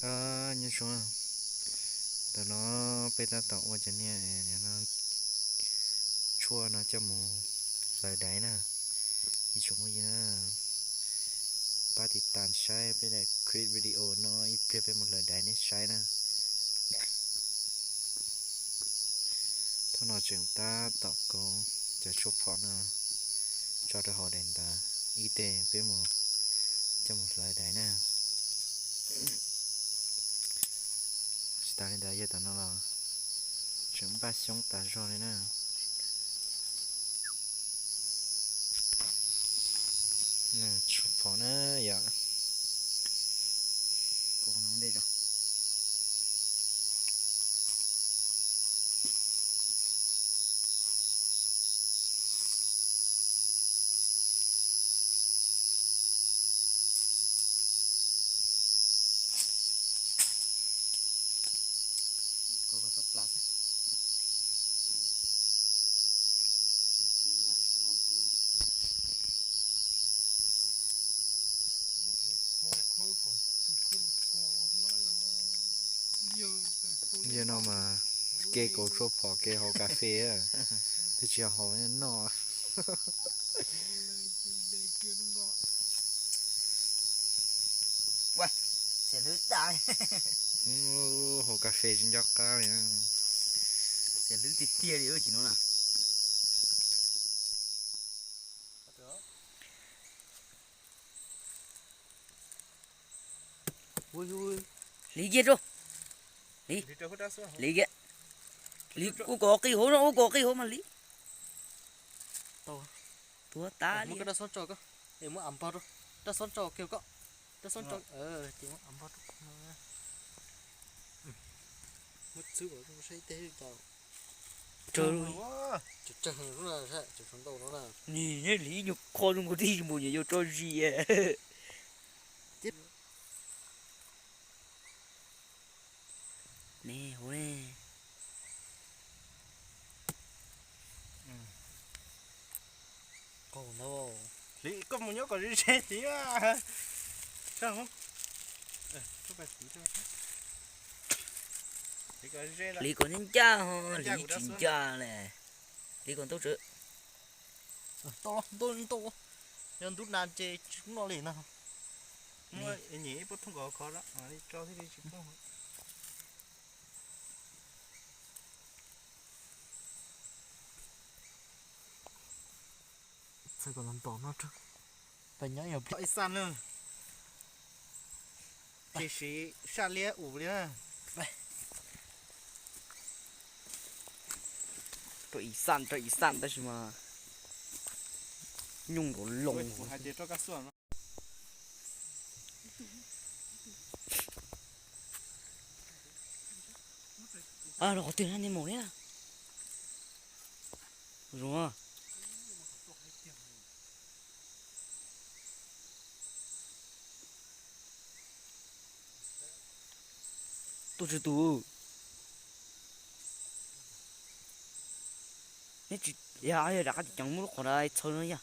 như chúng tao nó bây giờ tao qua chân nha nó chua nó cho mù lời đấy nè như chúng cái gì nè ba thì tàn sai bây giờ create video nó ít về một lời đấy này sai nè thằng nó chúng ta tạo công cho chụp phỏ nè cho được họ đèn ta y tế với một cho một lời đấy nè ta lên đây giờ tao nó là chúng ba sống ta rồi nè nè chụp phỏ nữa giờ còn nó đây rồi có tóc lạ thế giờ nó mà kê cổ chụp phỏ kê hồ cà phê á thì chỉ hồ nó sẽ lưới tay hồ cà phê trên gió cao nha sẽ lưới tít tia đi ơi chị nó nè ui ui lý kia rồi lý lý kia lý có cái hố nó có cái hố mà lý to tua ta một đi cái đã son trò cơ để mua ẩm vào rồi đã son trò kêu có đã son trò thì mua ẩm vào rồi mất xíu rồi nó sẽ té vào trời ơi chụp chân nó là thế chụp xuống đầu nó là nhìn nhá lý nhục con không có đi một nhiều cho gì à tiếp nè hố nè còn đâu lý có một nhóc còn đi xe tí à sao không có phải tí thôi lý có đi xe lý còn nhân cha hả lý chính cha nè lý còn tốt chứ to nhân tút nan chê chúng nó liền nào mua nhỉ bớt không có khó đó đi cho thế đi chúng nó sao còn làm to nó chứ phải nhớ nhiều phải san nữa chỉ sĩ san lia ủ lia trời san đó chứ mà nhung đồ lồng hai đứa cho các xuồng à nó có tiền ăn đi mổ đấy à rồi tôi chưa tù nè chị ya ya đã cái chẳng muốn khỏi đây chơi nữa nha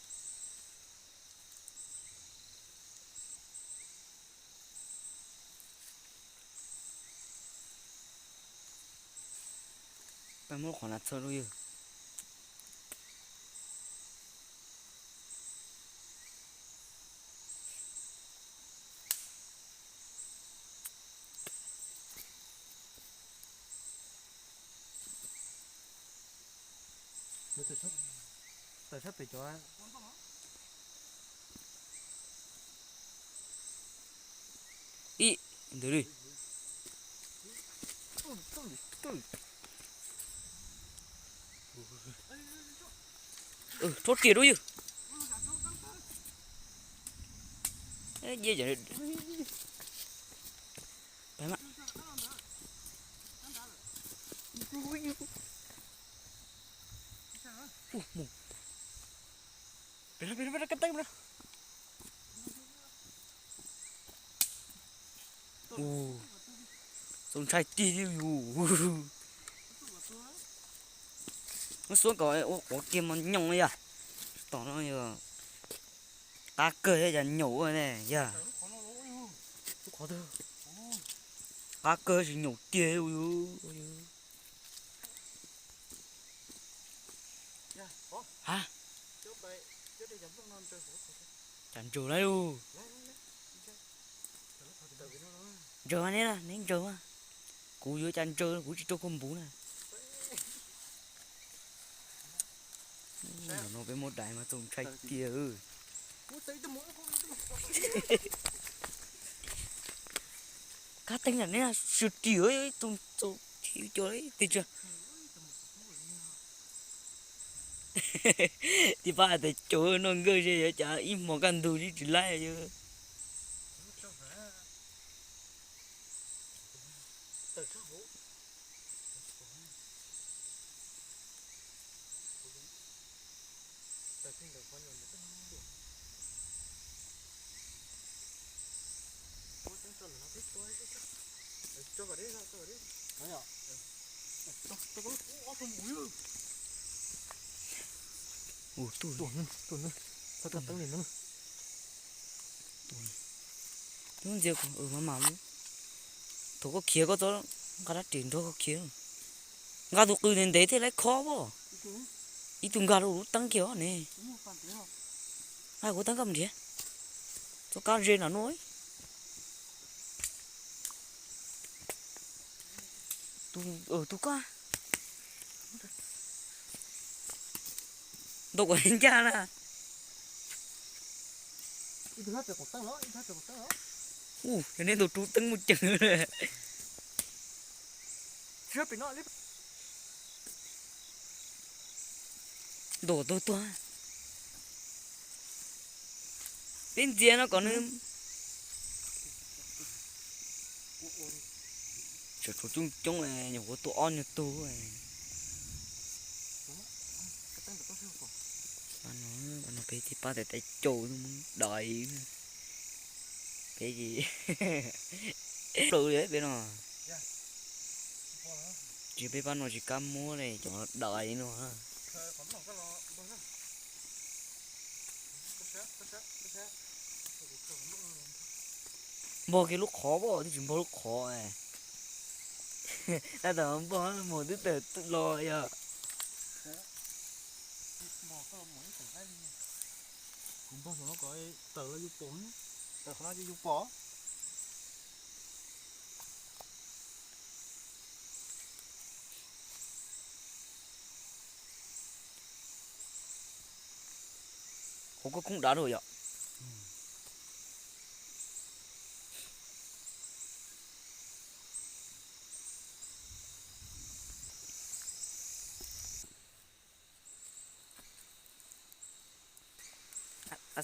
bạn muốn khỏi là chơi luôn tại sao phải cho anh ý từ đi chốt kia đúng chứ gì vậy bạn ạ Bira cái tay bira sông trai tì nó xuống có kim nó nhông đấy à tỏ nó như ta cười hay là nhổ rồi này giờ có được cá cơ chỉ nhổ tia ui ui. Hả? Chẳng chờ đấy đâu. Chờ anh ấy là nên chờ mà. Cú dưới chẳng chờ, cú chỉ cho con bú này. Nó với một đại mà tôm chạy tia ư. Cá tinh là nên là sụt tia ấy, tôm chịu cho đấy, thấy chưa? Thì ba thì chỗ nó ngơi gì chả im một căn đồ đi chỉ lại chứ. Ủa tụi Sao tao tăng lên nữa? nó giờ mà thôi có kia có đó cái đó tiền thôi có kia ngã tụi cứ đến đấy thì lại khó bỏ ít tụi ngã đâu tăng kiểu này ai có tăng cầm gì cho cá rên là nói tụi cá đâu có hình cha nè cho nên tụi chú tăng một chừng rồi đổ tôi bên kia nó còn cho chúng chúng này nhiều tụi on nhiều tụi này nó bé thì ba tay trâu đòi cái gì rồi đấy bên nó chỉ biết nó chỉ cam mua này cho nó đòi nó bỏ cái lúc khó bỏ thì chỉ bỏ lúc khó này ta đâu bỏ một đứa tự lo vậy Cũng bao giờ nó có tờ là giúp bó, tờ không là giúp bó. cũng đã rồi ạ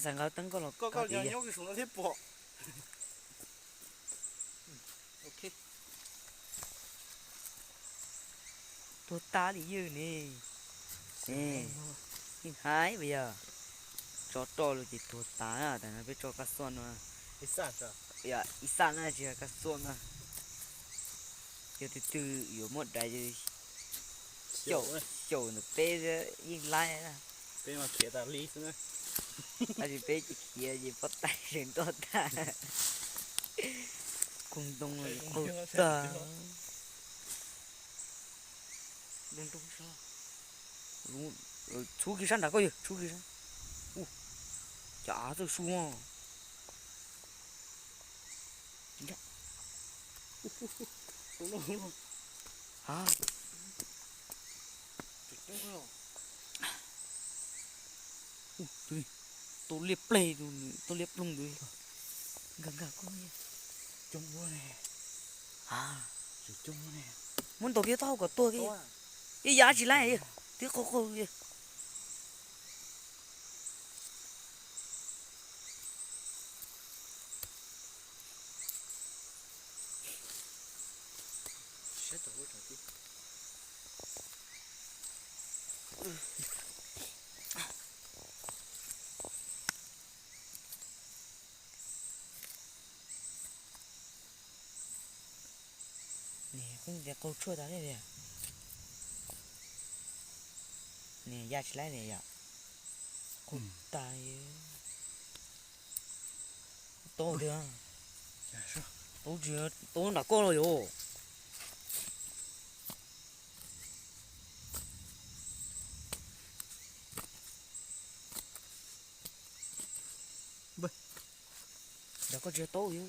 sang ngao tấn có là Có nhớ cái số nó thế bỏ. Ok. tôi ta đi dư nè nè hái bây giờ cho to luôn chỉ tôi ta à tại nó biết cho cá xuân mà Ít sao sao? dạ ít san là chỉ cá xuân mà giờ từ yếu một đại gì chậu nó bé yên lại à Bé mà kia ta lý nữa. anh chỉ bé chỉ kia gì bắt tay đến to ta cùng đông rồi cô ta đừng tung sao đúng chú kia săn đã có gì chú kia săn chả tôi xuống hả tôi liệp play tôi liệp lung rồi gần gần có gì Chung quá nè. Chỉ chung quá nè. muốn tôi biết tao của tôi cái giá chỉ lại tiếc cô gì Chết rồi trời đi. nè cũng để câu chua đó đây nè nè giá chỉ lại nè ya con tai to được Dạ sao? tôi đã có rồi yo. Đã có chưa tôi yo.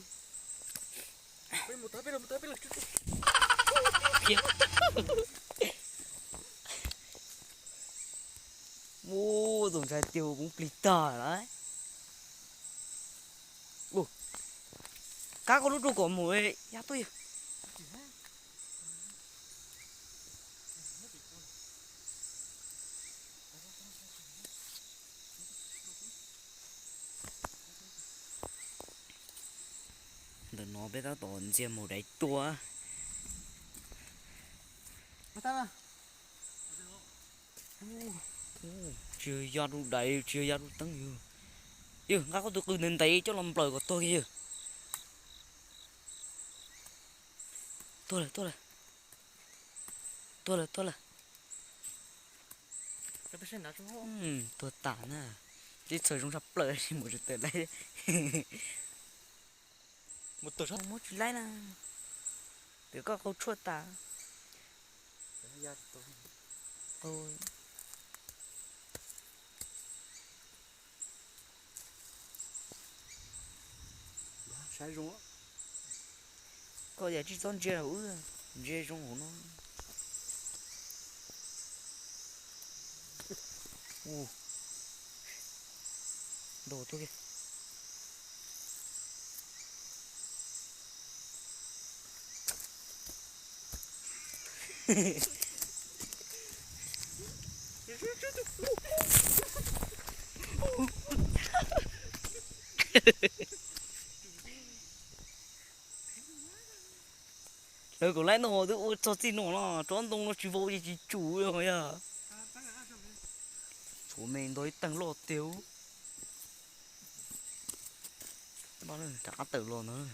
Bên một tới Kia. Ô, tổng trái tiêu cũng plita đấy. Ồ, cá có lúc đâu có mồi, ya tôi. Đừng nói bé tao tổn gì một đấy tua. mà ta là Chưa ra đủ đầy, chưa ra đủ tăng nhiều. Yêu, ngã có tôi cứ nên thấy cho làm lời của tôi kia. Tôi là. cái bên nào chúng nó Tôi tản à. Đi chơi trong sắp lời thì một từ đây. một tờ sắt Một chút lấy nè. Để có câu chuột ta. ra tôi Tôi. sai rồi á Có giá trị son chơi hữu. Chơi trong hữu nó. Đồ tôi kìa. Rồi còn lấy nó tôi cho xin nó là trốn đông nó chỉ vô chỉ chủ rồi à. Chỗ mình tôi tăng lột tiêu. Bao giờ chả tự luôn nữa.